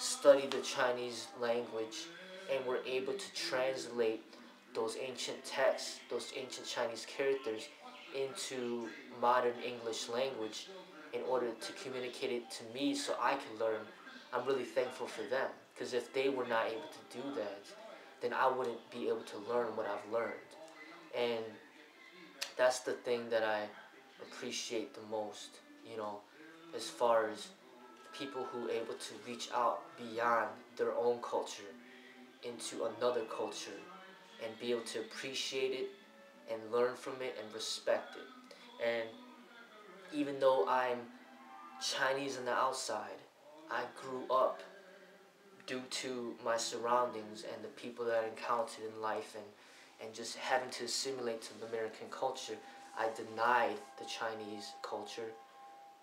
study the Chinese language and were able to translate those ancient texts, those ancient Chinese characters into modern English language in order to communicate it to me so I could learn, I'm really thankful for them. Because if they were not able to do that, then I wouldn't be able to learn what I've learned. And that's the thing that I appreciate the most, you know, as far as people who are able to reach out beyond their own culture into another culture and be able to appreciate it and learn from it and respect it. And even though I'm Chinese on the outside, I grew up due to my surroundings and the people that I encountered in life, and just having to assimilate to the American culture. I denied the Chinese culture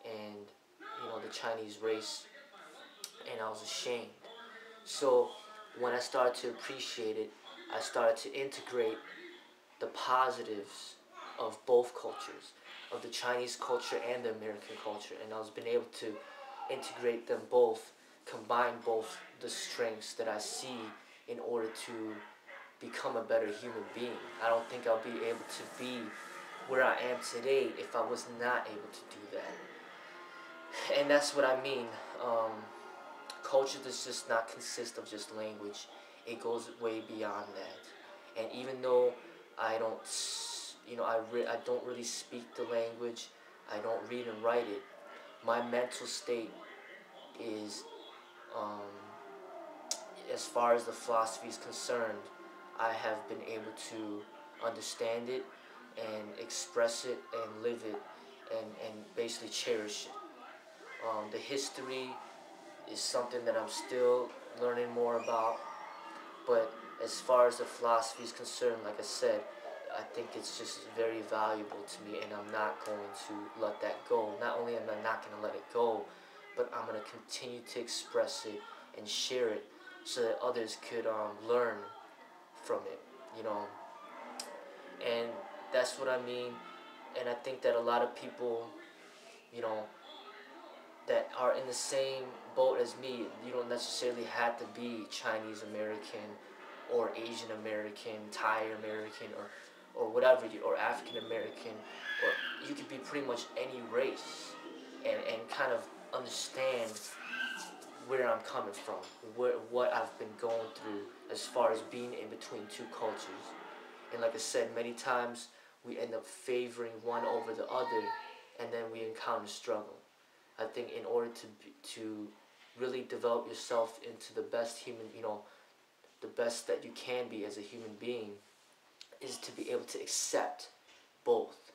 and, you know, the Chinese race, and I was ashamed. So when I started to appreciate it, I started to integrate the positives of both cultures, of the Chinese culture and the American culture, and I was been able to integrate them both, combine both the strengths that I see in order to become a better human being. I don't think I'll be able to be where I am today if I was not able to do that. And that's what I mean. Culture does just not consist of just language. It goes way beyond that. And even though I don't, I don't really speak the language, I don't read and write it, my mental state is, as far as the philosophy is concerned, I have been able to understand it and express it and live it, and basically cherish it. The history is something that I'm still learning more about, but as far as the philosophy is concerned, like I said, I think it's just very valuable to me, and I'm not going to let that go. Not only am I not going to let it go, but I'm going to continue to express it and share it so that others could learn from it, you know. And that's what I mean. And I think that a lot of people, you know, that are in the same boat as me, you don't necessarily have to be Chinese American or Asian American, Thai American, or whatever, or African American, or you could be pretty much any race, and kind of understand where I'm coming from, what I've been going through as far as being in between two cultures. And like I said, many times we end up favoring one over the other, and then we encounter struggle. I think in order to really develop yourself into the best human, you know, the best that you can be as a human being, is to be able to accept both,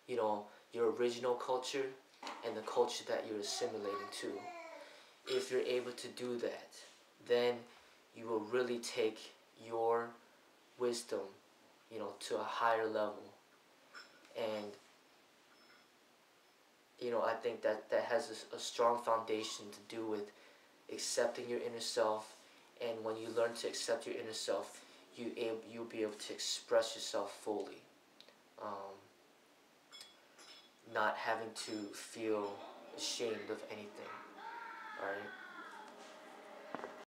you know, your original culture and the culture that you're assimilating to. If you're able to do that, then you will really take your wisdom, you know, to a higher level. And, you know, I think that has a strong foundation to do with accepting your inner self. And when you learn to accept your inner self, you'll be able to express yourself fully, not having to feel ashamed of anything. All right.